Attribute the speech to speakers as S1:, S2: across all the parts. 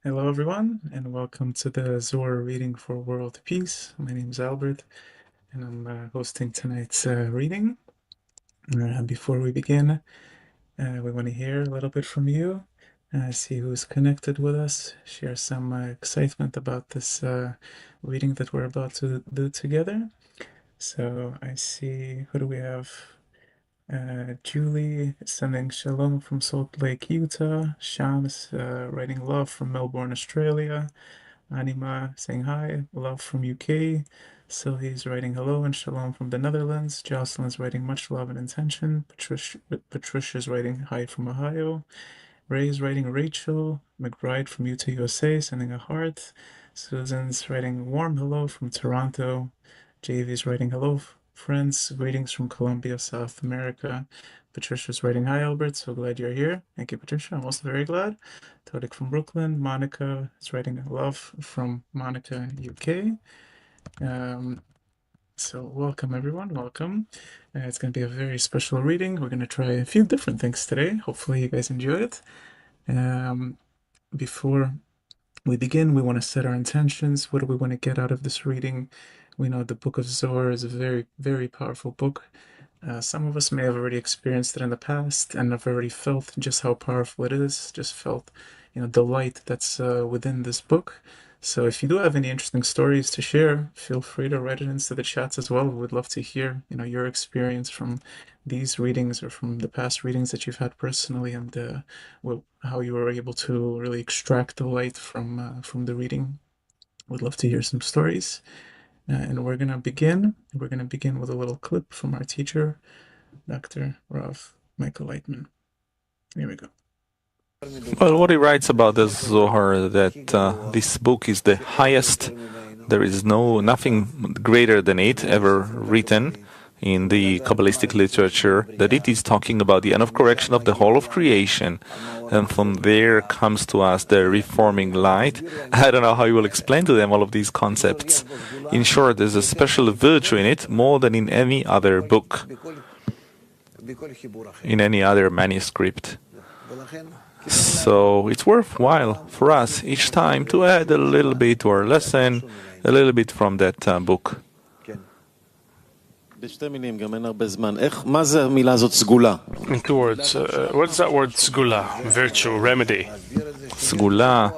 S1: Hello, everyone, and welcome to the Zohar reading for World Peace. My name is Albert, and I'm hosting tonight's reading. Before we begin, we want to hear a little bit from you, see who's connected with us, share some excitement about this reading that we're about to do together. So I see, who do we have? Julie is sending shalom from Salt Lake, Utah. Shams writing love from Melbourne, Australia. Anima saying hi, love from UK. Sylvie's writing hello and shalom from the Netherlands. Jocelyn's writing much love and intention. Patricia's writing hi from Ohio. Ray's writing Rachel. McBride from Utah, USA, sending a heart. Susan's writing warm hello from Toronto. JV's writing hello, friends. Greetings from Colombia, South America. Patricia's writing hi, Albert. So glad you're here. Thank you, Patricia. I'm also very glad. Todik from Brooklyn. Monica is writing love from Monica, UK. So welcome, everyone. Welcome. It's going to be a very special reading. We're going to try a few different things today. Hopefully, you guys enjoy it. Before we begin, we want to set our intentions. What do we want to get out of this reading? We know the Book of Zohar is a very, very powerful book. Some of us may have already experienced it in the past and have already felt just how powerful it is, just felt, the light that's within this book. So if you do have any interesting stories to share, feel free to write it into the chats as well. We'd love to hear, your experience from these readings or from the past readings that you've had personally, and how you were able to really extract the light from the reading. We'd love to hear some stories. And we're gonna begin. We're gonna begin with a little clip from our teacher, Dr. Rav Michael Laitman. Here we go.
S2: Well, what he writes about the Zohar, that this book is the highest. There is nothing greater than it ever written in the Kabbalistic literature, that it is talking about the end of correction of the whole of creation. And from there comes to us the reforming light. I don't know how you will explain to them all of these concepts. In short, there's a special virtue in it, more than in any other book, in any other manuscript. So it's worthwhile for us each time to add a little bit to our lesson, a little bit from that book.
S3: In 2 words, what is that word sgula? Virtue, remedy.
S2: Sgula,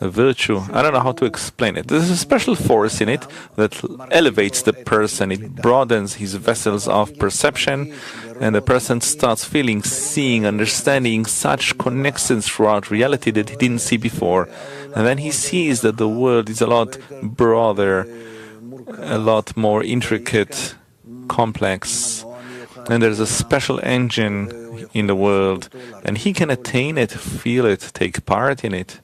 S2: a virtue. I don't know how to explain it. There's a special force in it that elevates the person. It broadens his vessels of perception, and the person starts feeling, seeing, understanding such connections throughout reality that he didn't see before. And then he sees that the world is a lot broader, a lot more intricate, complex, and there's a special engine in the world, and he can attain it, feel it, take part in it.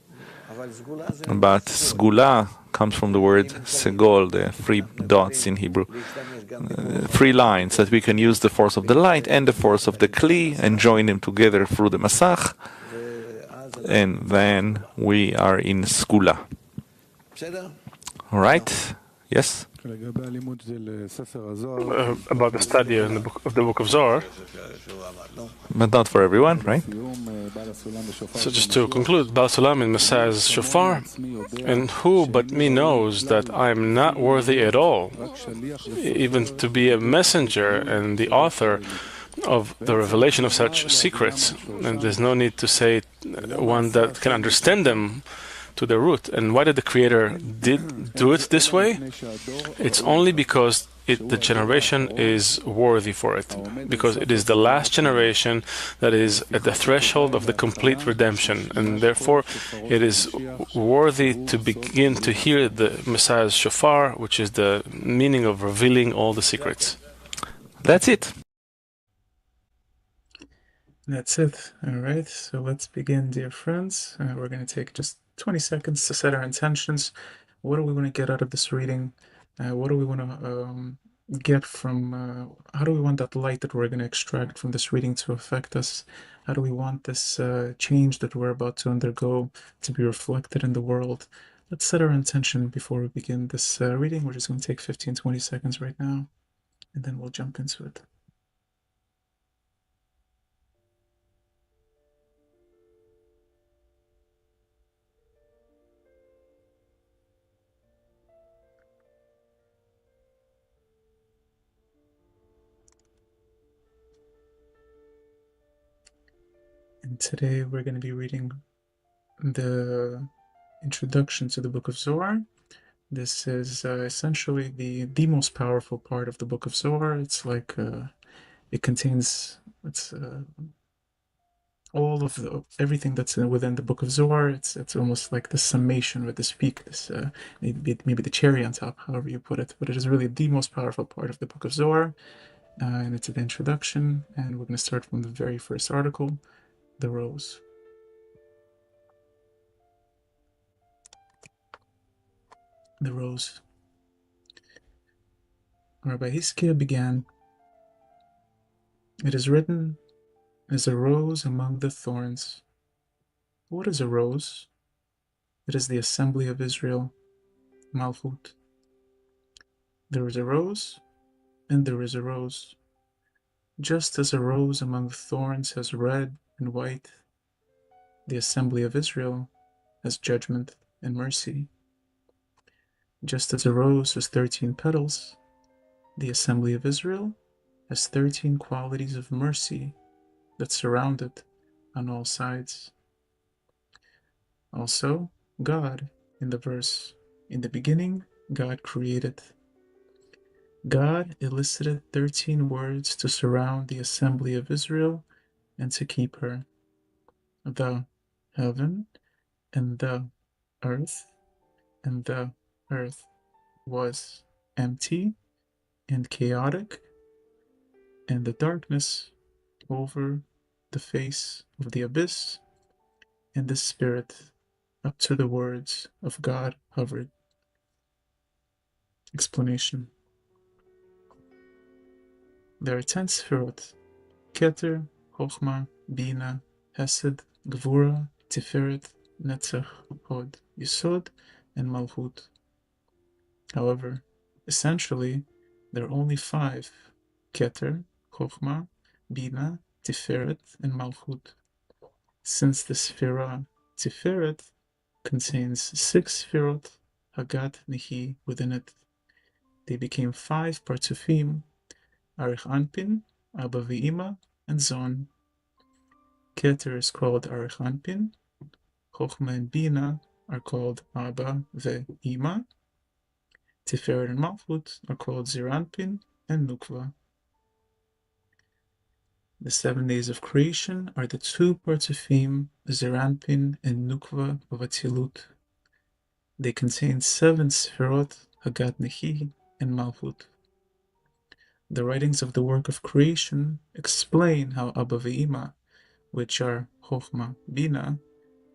S2: But sgula comes from the word segol, the 3 dots in Hebrew, 3 lines that we can use the force of the light and the force of the kli and join them together through the masach, and then we are in sgula. All right? Yes?
S3: About the study of the Book of Zohar.
S2: But not for everyone, right?
S3: So just to conclude, Baal Sulam in Messiah's shofar, and who but me knows that I am not worthy at all, even to be a messenger and the author of the revelation of such secrets. And there's no need to say one that can understand them to the root. And why did the Creator do it this way? It's only because the generation is worthy for it, because it is the last generation that is at the threshold of the complete redemption, and therefore it is worthy to begin to hear the Messiah's shofar, which is the meaning of revealing all the secrets.
S2: That's it.
S1: That's it. All right. So let's begin, dear friends. We're going to take just 20 seconds to set our intentions. What do we want to get out of this reading? What do we want to get from, how do we want that light that we're going to extract from this reading to affect us? How do we want this change that we're about to undergo to be reflected in the world? Let's set our intention before we begin this reading. We're just going to take 15-20 seconds right now, and then we'll jump into it. Today we're going to be reading the introduction to the Book of Zohar. This is essentially the most powerful part of the Book of Zohar. It's like it contains all of everything that's within the Book of Zohar. It's almost like the summation or the peak, this maybe the cherry on top, however you put it. But it is really the most powerful part of the Book of Zohar, and it's the introduction. And we're going to start from the very first article, the rose. The rose. Rabbi Hiskia began, "It is written, as a rose among the thorns." What is a rose? It is the assembly of Israel, Malchut. There is a rose, and there is a rose. Just as a rose among the thorns has red and white, the assembly of Israel has judgment and mercy. Just as a rose has 13 petals, the assembly of Israel has 13 qualities of mercy that surround it on all sides. Also, God, in the verse, "In the beginning, God created." God elicited 13 words to surround the assembly of Israel and to keep her. The heaven and the earth, and the earth was empty and chaotic, and the darkness over the face of the abyss, and the Spirit up to the words of God hovered. Explanation. There are 10 Sefirot: Keter, Chochmah, Bina, Hesed, Gvura, Tiferet, Netzach, Hod, Yesod, and Malchut. However, essentially, there are only 5: Keter, Chochmah, Bina, Tiferet, and Malchut. Since the Sefirah Tiferet contains 6 Sefirot, Hagat, Nehi, within it, they became 5 Partsufim: Arich Anpin, Abba Ve'ima, and Zon. Keter is called Arich Anpin, Chochmah and Bina are called Abba Ve'ima, Tiferet and Malchut are called Zeir Anpin and Nukva. The 7 days of creation are the 2 Partsufim, Zeir Anpin and Nukva of Atzilut. They contain 7 Sefirot, Hagat, Nehi, and Malchut. The writings of the work of creation explain how Abba Ve'ima, which are Chochmah, Bina,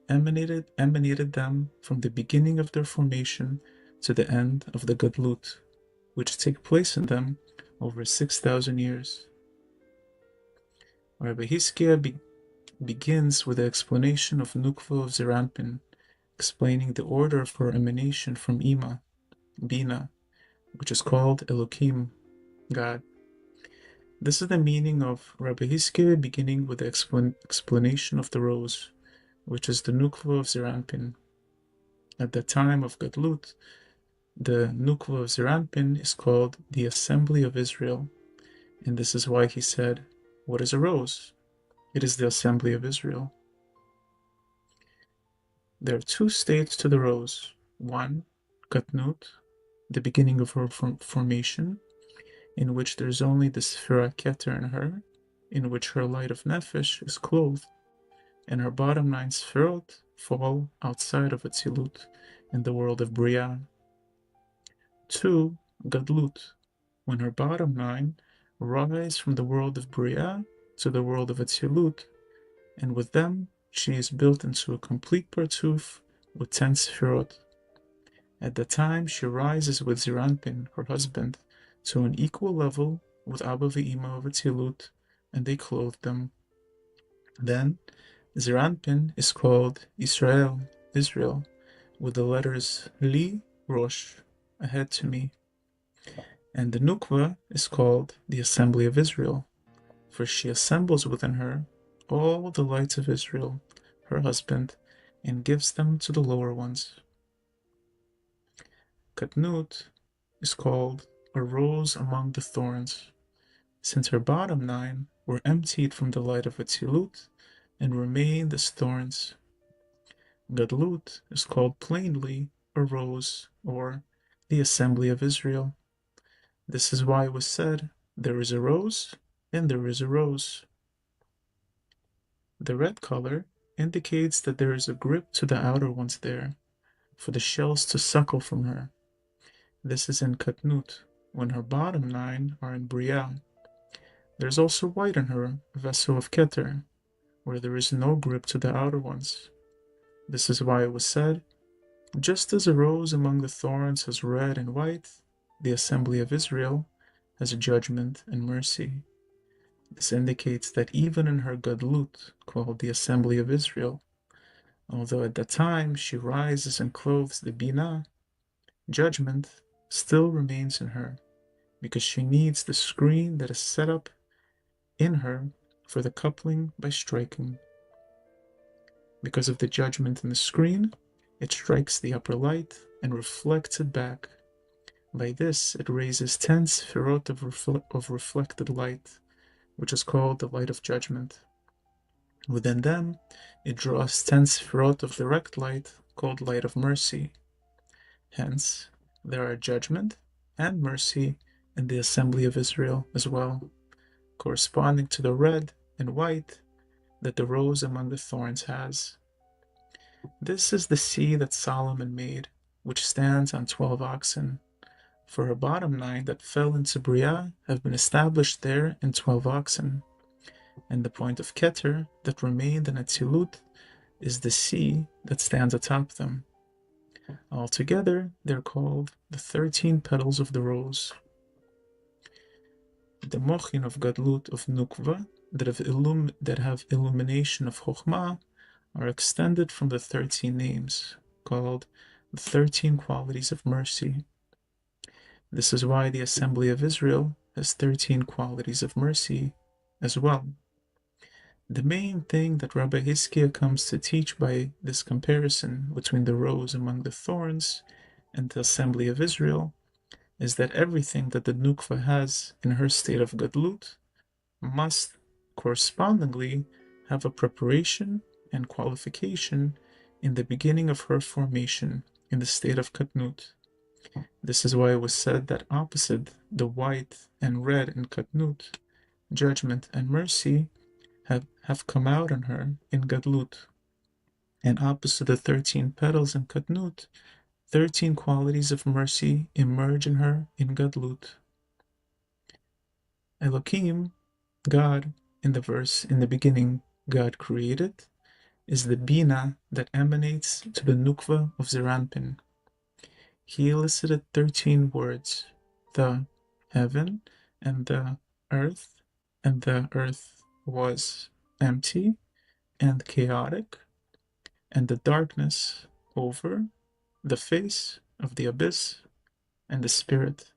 S1: emanated them from the beginning of their formation to the end of the Gadlut, which take place in them over 6,000 years. Rabbi Hiskia begins with the explanation of Nukva of Zeir Anpin, explaining the order of her emanation from Ima, Bina, which is called Elohim, God. This is the meaning of Rabbi Hiskia beginning with the explanation of the rose, which is the Nukva of Zeir Anpin. At the time of Gadlut, the Nukva of Zeir Anpin is called the Assembly of Israel, and this is why he said, "What is a rose? It is the Assembly of Israel." There are 2 states to the rose. 1, Katnut, the beginning of her formation, in which there's only the Sefirah Keter in her, in which her light of Nefesh is clothed, and her bottom 9 Sefirot fall outside of Atzilut in the world of Bria. 2, Gadlut, when her bottom 9 rise from the world of Bria to the world of Atzilut, and with them she is built into a complete Partuf with 10 Sefirot. At the time she rises with Zeir Anpin, her husband, to an equal level with Abba Ve'ima of Atzilut, and they clothe them. Then Zeir Anpin is called Israel, with the letters Li, Rosh, a head to me. And the Nukva is called the Assembly of Israel, for she assembles within her all the lights of Israel, her husband, and gives them to the lower ones. Katnut is called a rose among the thorns, since her bottom 9 were emptied from the light of Atzilut and remained as thorns. Gadlut is called plainly a rose, or the assembly of Israel. This is why it was said, there is a rose, and there is a rose. The red color indicates that there is a grip to the outer ones there, for the shells to suckle from her. This is in Katnut, when her bottom 9 are in Briah. There's also white in her vessel of Keter, where there is no grip to the outer ones. This is why it was said, just as a rose among the thorns has red and white, the assembly of Israel has judgment and mercy. This indicates that even in her Gadlut, called the assembly of Israel, although at that time she rises and clothes the Binah, judgment still remains in her, because she needs the screen that is set up in her for the coupling by striking. Because of the judgment in the screen, it strikes the upper light and reflects it back. By this, it raises 10 sefirot of reflected light, which is called the light of judgment. Within them, it draws 10 sefirot of direct light, called light of mercy. Hence, there are judgment and mercy in the assembly of Israel as well, corresponding to the red and white that the rose among the thorns has. This is the sea that Solomon made, which stands on 12 oxen. For her bottom 9 that fell into Briah have been established there in 12 oxen. And the point of Keter that remained in Atzilut is the sea that stands atop them. Altogether, they're called the 13 petals of the rose. The mochin of Gadlut of Nukva that have illumination of Chokhmah are extended from the 13 names, called the 13 qualities of mercy. This is why the assembly of Israel has 13 qualities of mercy as well. The main thing that Rabbi Hizkiah comes to teach by this comparison between the rose among the thorns and the assembly of Israel is that everything that the Nukva has in her state of Gadlut must correspondingly have a preparation and qualification in the beginning of her formation in the state of Katnut. This is why it was said that opposite the white and red in Katnut, judgment and mercy have come out on her in Gadlut. And opposite the 13 petals in Katnut, 13 qualities of mercy emerge in her in Gadlut. Elohim, God, in the verse in the beginning, God created, is the Bina that emanates to the Nukva of Zeranpin. He elicited 13 words, the heaven and the earth was empty and chaotic, and the darkness over the face of the abyss and the spirit,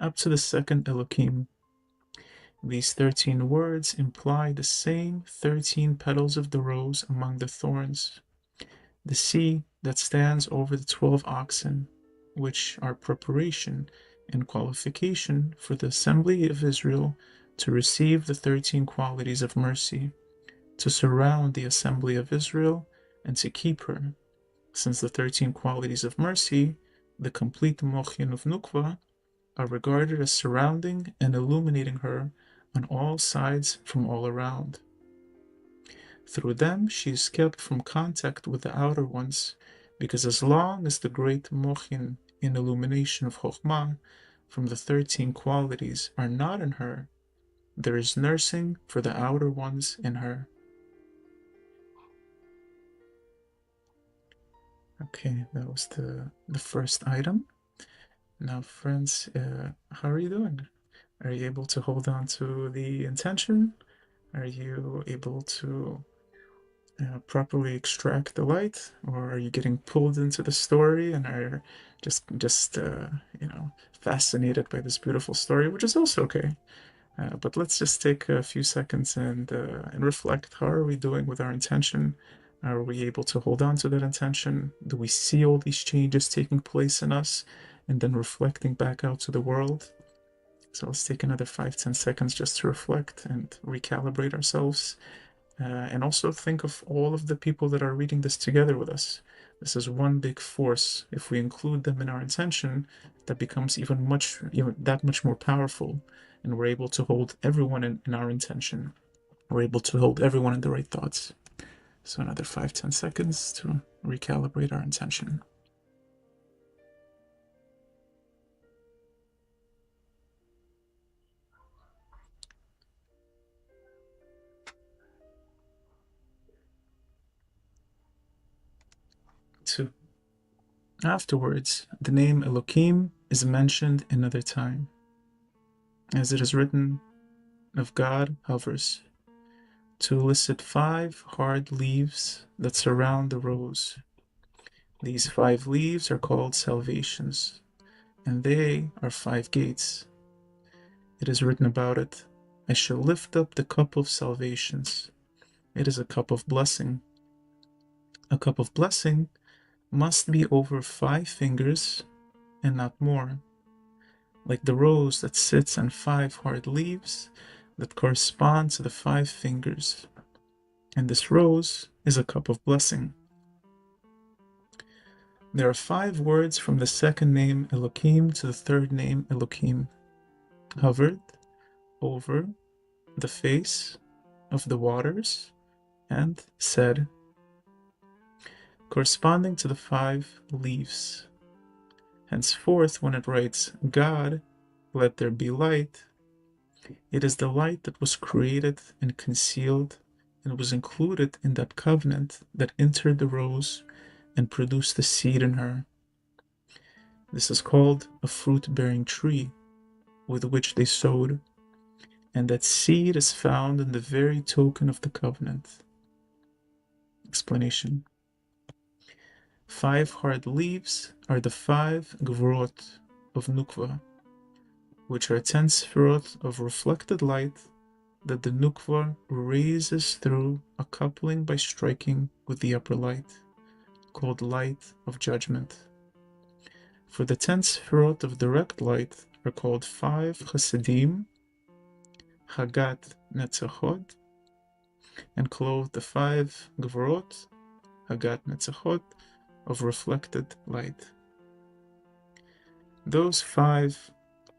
S1: up to the second Elohim. These 13 words imply the same 13 petals of the rose among the thorns, the sea that stands over the 12 oxen, which are preparation and qualification for the assembly of Israel to receive the 13 qualities of mercy, to surround the assembly of Israel and to keep her, since the 13 qualities of mercy, the complete mochin of Nukva, are regarded as surrounding and illuminating her on all sides from all around. Through them, she is kept from contact with the outer ones, because as long as the great mochin in illumination of Chokhmah from the 13 qualities are not in her, there is nursing for the outer ones in her. Okay, that was the first item. Now, friends, how are you doing? Are you able to hold on to the intention? Are you able to properly extract the light, or are you getting pulled into the story and are just fascinated by this beautiful story, which is also okay. But let's just take a few seconds and reflect. How are we doing with our intention? Are we able to hold on to that intention? Do we see all these changes taking place in us and then reflecting back out to the world? So let's take another 5-10 seconds just to reflect and recalibrate ourselves. And also think of all of the people that are reading this together with us. This is one big force. If we include them in our intention, that becomes that much more powerful, and we're able to hold everyone in our intention. We're able to hold everyone in the right thoughts. So another 5-10 seconds to recalibrate our intention. Two. Afterwards, the name Elohim is mentioned another time. As it is written, of God hovers, to elicit 5 hard leaves that surround the rose. These 5 leaves are called salvations, and they are 5 gates. It is written about it, I shall lift up the cup of salvations. It is a cup of blessing. A cup of blessing must be over 5 fingers and not more, like the rose that sits on 5 hard leaves that correspond to the 5 fingers. And this rose is a cup of blessing. There are 5 words from the second name Elohim to the third name Elohim: hovered, over, the face, of the waters, and said, corresponding to the 5 leaves. Henceforth, when it writes, God, let there be light, it is the light that was created and concealed and was included in that covenant that entered the rose and produced the seed in her. This is called a fruit-bearing tree with which they sowed, and that seed is found in the very token of the covenant. Explanation. 5 hard leaves are the 5 gvorot of Nukva, which are 10 sefirot of reflected light that the Nukva raises through a coupling by striking with the upper light, called light of judgment. For the 10 sefirot of direct light are called 5 chassidim, Hagat Netzachot, and clothe the 5 gvorot, Hagat Netzachot, of reflected light. Those 5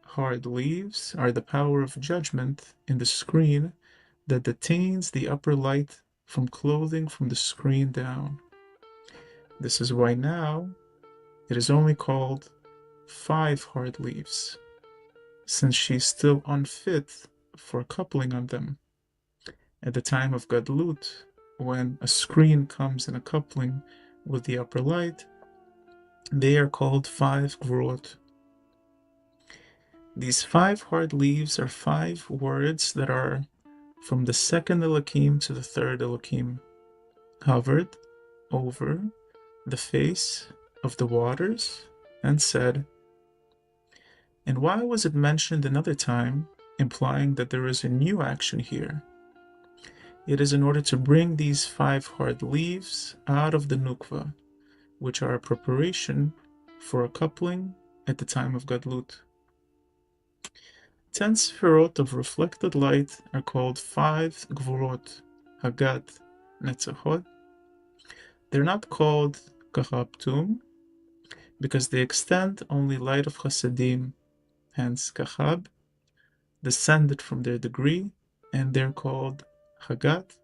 S1: hard leaves are the power of judgment in the screen that detains the upper light from clothing from the screen down. This is why now it is only called 5 hard leaves, since she is still unfit for coupling on them. At the time of Gadlut, when a screen comes in a coupling with the upper light, they are called 5 gvorot. These 5 hard leaves are 5 words that are from the second Elohim to the third Elohim: hovered, over, the face, of the waters, and said. And why was it mentioned another time, implying that there is a new action here? It is in order to bring these 5 hard leaves out of the nukva, which are a preparation for a coupling at the time of Gadlut. 10 sefirot of reflected light are called 5 gvorot, Hagat, Netzachot. They're not called Kachabtum because they extend only light of Chassidim, hence Kachab, descended from their degree, and they're called Hagat,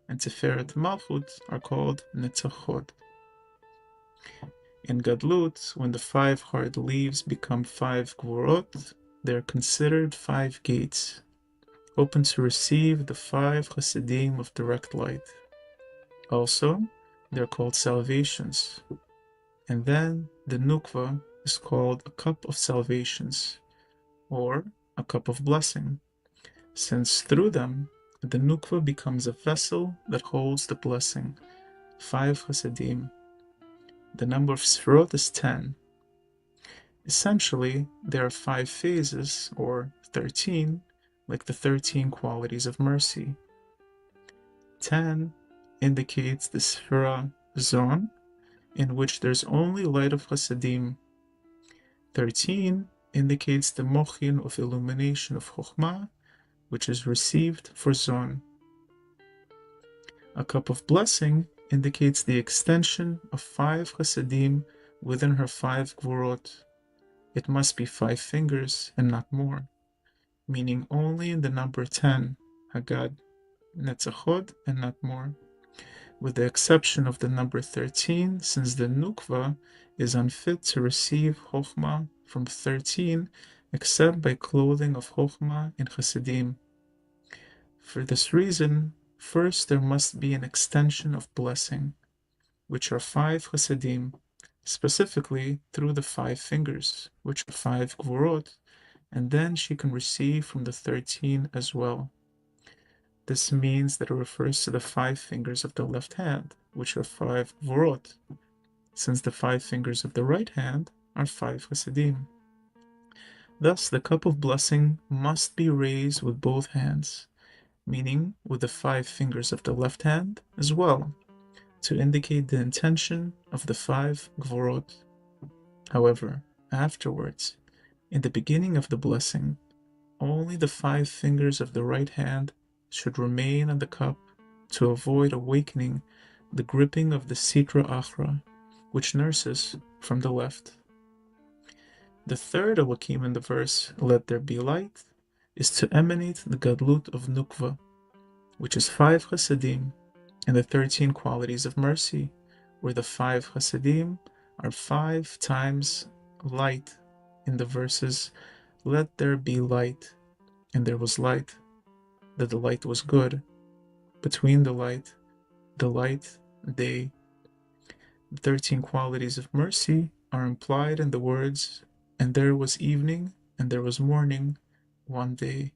S1: and Tiferet Malchut are called Netzachot. In Gadlut, when the 5 hard leaves become 5 gvorot, they're considered 5 gates, open to receive the 5 chassidim of direct light. Also, they're called salvations. And then the nukva is called a cup of salvations, or a cup of blessing, since through them the nukva becomes a vessel that holds the blessing, 5 chassidim. The number of sefirot is 10. Essentially, there are 5 phases, or 13, like the 13 qualities of mercy. 10 indicates the Sefira zone, in which there's only light of Chassidim. 13 indicates the Mochin of illumination of Chokhmah, which is received for Zon. A cup of blessing indicates the extension of 5 chassidim within her 5 gvorot. It must be 5 fingers and not more, meaning only in the number 10, Hagad, Netzachot, and not more, with the exception of the number 13, since the Nukva is unfit to receive Chokhmah from 13 except by clothing of Chokhmah in Chassidim. For this reason, first there must be an extension of blessing, which are 5 Chassidim, specifically through the 5 fingers, which are 5 Gvorot, and then she can receive from the 13 as well. This means that it refers to the 5 fingers of the left hand, which are 5 Gvorot, since the 5 fingers of the right hand are 5 Chassidim. Thus, the cup of blessing must be raised with both hands, meaning with the 5 fingers of the left hand as well, to indicate the intention of the 5 Gvorot. However, afterwards, in the beginning of the blessing, only the 5 fingers of the right hand should remain on the cup to avoid awakening the gripping of the Sitra Achra, which nurses from the left. The third Elokim in the verse, "Let there be light," is to emanate the Gadlut of Nukva, which is 5 Chassidim, and the 13 qualities of mercy, where the 5 Chassidim are 5 times light in the verses, "Let there be light," and there was light, that the light was good, between the light, day. The 13 qualities of mercy are implied in the words, "And there was evening, and there was morning, one day,"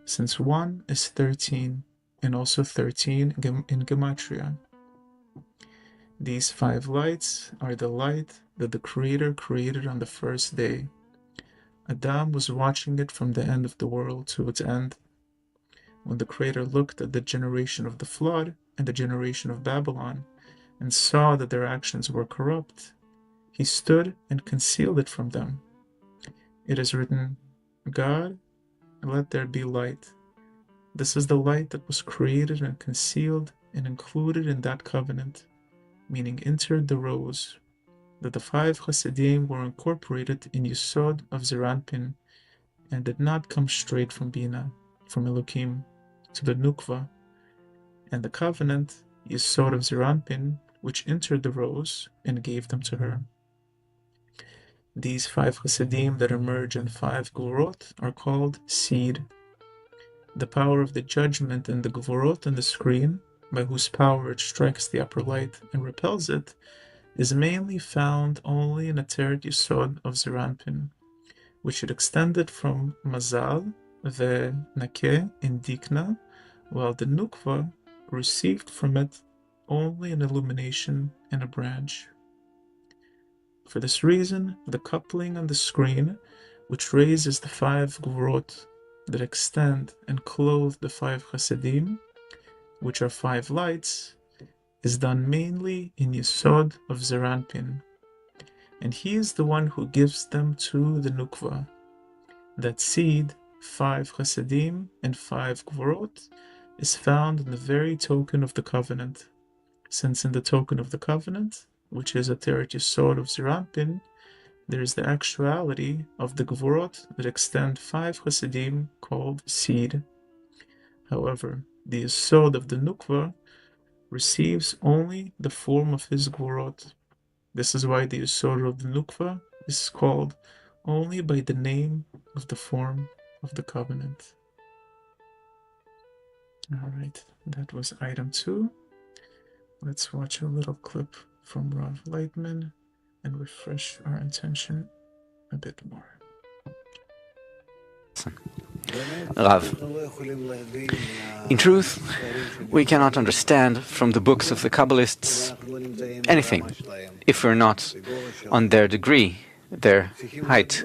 S1: since 1 is 13, and also 13 in Gematria. These 5 lights are the light that the Creator created on the first day. Adam was watching it from the end of the world to its end. When the Creator looked at the generation of the flood and the generation of Babylon, and saw that their actions were corrupt, he stood and concealed it from them. It is written, "God, let there be light." This is the light that was created and concealed and included in that covenant, meaning entered the rose, that the 5 Chassidim were incorporated in Yesod of Zeranpin, and did not come straight from Bina, from Elokim, to the Nukva, and the covenant, Yesod of Zeranpin, which entered the rose and gave them to her. These 5 Chassidim that emerge in 5 Gvorot are called seed. The power of the judgment in the Gvorot on the screen, by whose power it strikes the upper light and repels it, is mainly found only in Ateret Yesod of Zeranpin, which it extended from Mazal, the Nakeh in Dikna, while the Nukva received from it only an illumination and a branch. For this reason, the coupling on the screen, which raises the 5 Gvorot that extend and clothe the 5 Chassidim, which are 5 lights, is done mainly in Yesod of Zeranpin, and he is the one who gives them to the Nukva. That seed, 5 Chassidim and 5 Gvorot, is found in the very token of the covenant, since in the token of the covenant, which is Ateret Yesod of Zeranpin, there is the actuality of the Gvorot that extend 5 Chassidim called seed. However, the Yesod of the Nukva receives only the form of his Gvorot. This is why the Yesod of the Nukva is called only by the name of the form of the covenant. Alright, that was item 2. Let's watch a little clip from Rav Laitman and refresh our intention a bit more.
S4: Rav, in truth, we cannot understand from the books of the Kabbalists anything if we're not on their degree, their height,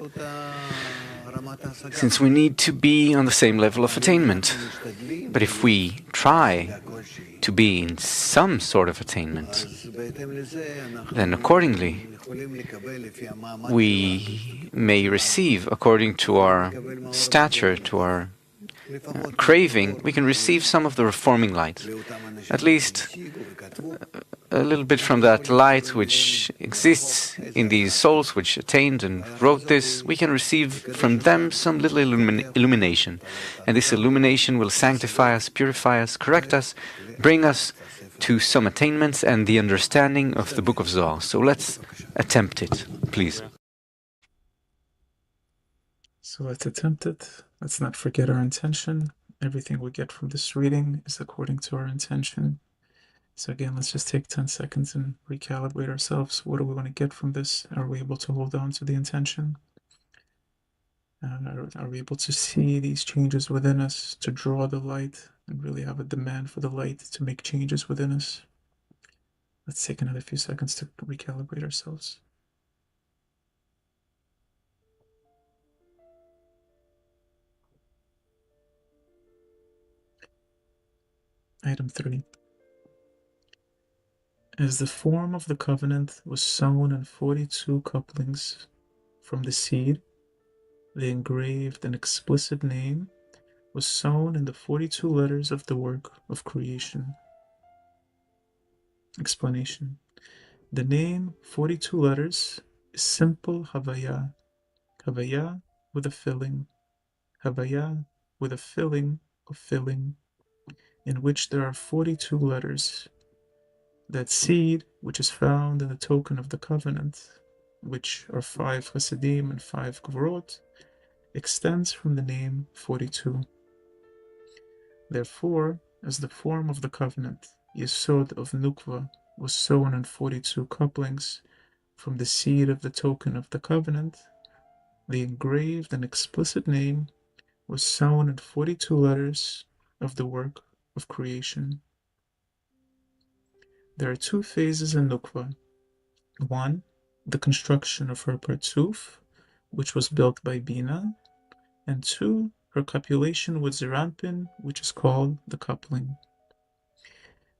S4: since we need to be on the same level of attainment. But if we try to be in some sort of attainment, then accordingly we may receive according to our stature, to our craving, we can receive some of the reforming light, at least a little bit from that light which exists in these souls which attained and wrote this. We can receive from them some little illumination, and this illumination will sanctify us, purify us, correct us, bring us to some attainments and the understanding of the Book of Zohar. So let's attempt it, please.
S1: So let's attempt it. Let's not forget our intention. Everything we get from this reading is according to our intention. So again, let's just take 10 seconds and recalibrate ourselves. What do we want to get from this? Are we able to hold on to the intention? Are we able to see these changes within us, to draw the light, and really have a demand for the light to make changes within us? Let's take another few seconds to recalibrate ourselves. Item 3. As the form of the covenant was sown in 42 couplings from the seed, the engraved and explicit name was sown in the 42 letters of the work of creation. Explanation. The name 42 letters is simple Havaya. Havaya with a filling. Havaya with a filling of filling, in which there are 42 letters. That seed, which is found in the token of the covenant, which are 5 Hasidim and 5 Gvorot, extends from the name 42. Therefore, as the form of the covenant, Yesod of Nukva, was sown in 42 couplings from the seed of the token of the covenant, the engraved and explicit name was sown in 42 letters of the work of creation. There are 2 phases in Nukva. 1. The construction of her Partzuf, which was built by Bina, and 2. Her copulation with Zeranpin, which is called the coupling.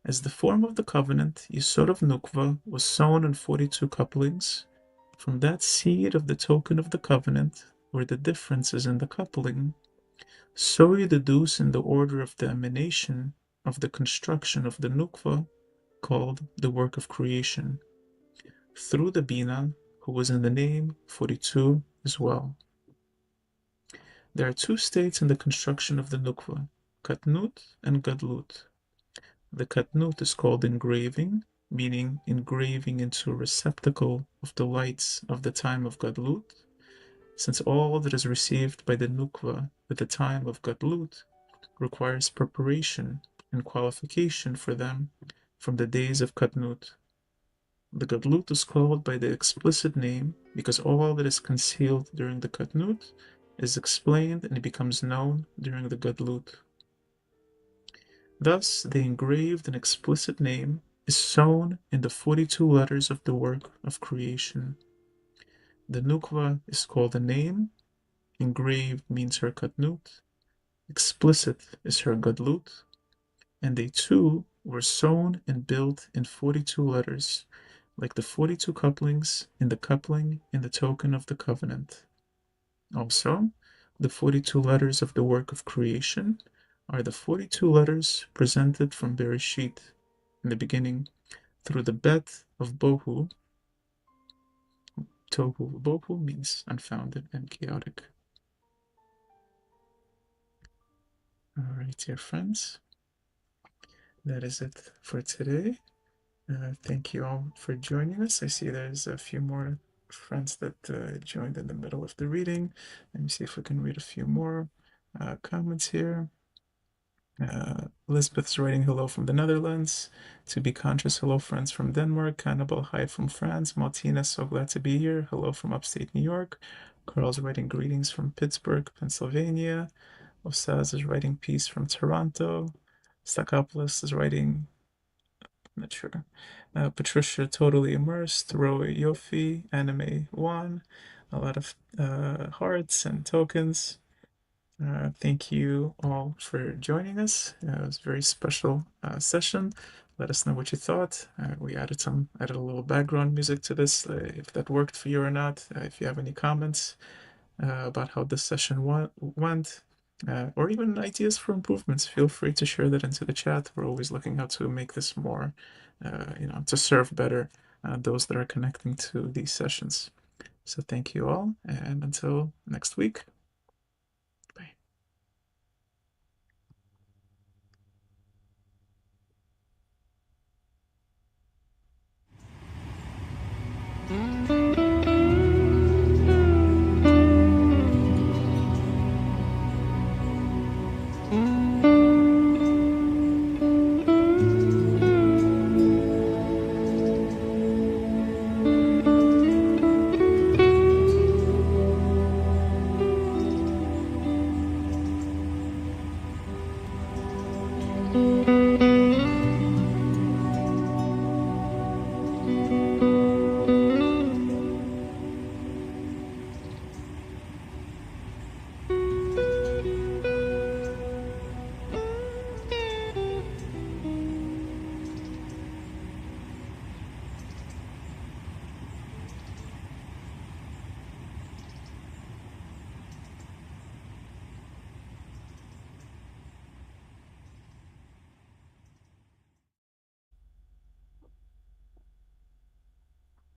S1: As the form of the covenant, Yesod of Nukva was sown in 42 couplings. From that seed of the token of the covenant, where the difference is in the coupling, so you deduce in the order of the emanation of the construction of the Nukva, called the work of creation, through the Bina, who was in the name 42 as well. There are 2 states in the construction of the Nukva, Katnut and Gadlut. The Katnut is called engraving, meaning engraving into a receptacle of the lights of the time of Gadlut, since all that is received by the Nukva at the time of Gadlut requires preparation and qualification for them from the days of Katnut. The Gadlut is called by the explicit name because all that is concealed during the Katnut is explained and it becomes known during the Gadlut. Thus, the engraved and explicit name is sown in the 42 letters of the work of creation. The Nukva is called a name, engraved means her Katnut, explicit is her Gadlut, and they too were sown and built in 42 letters, like the 42 couplings in the coupling in the token of the covenant. Also, the 42 letters of the work of creation are the 42 letters presented from Bereshit in the beginning through the Bet of Bohu. Tohu Bohu means unfounded and chaotic. All right, dear friends, that is it for today. Thank you all for joining us. I see there's a few more friends that joined in the middle of the reading. Let me see if we can read a few more comments here. Elizabeth's writing hello from the Netherlands. To be conscious, hello friends from Denmark. Hannibal, hi from France. Martina, so glad to be here. Hello from upstate New York. Carl's writing greetings from Pittsburgh, Pennsylvania. Osaz is writing peace from Toronto. Stakopoulos is writing, not sure. Patricia, totally immersed. Roy, Yofi, Anime 1. A lot of hearts and tokens. Thank you all for joining us. It was a very special session. Let us know what you thought. We added a little background music to this, if that worked for you or not. If you have any comments about how this session went, or even ideas for improvements, feel free to share that into the chat. We're always looking how to make this more, to serve better those that are connecting to these sessions. So thank you all, and until next week. Bye.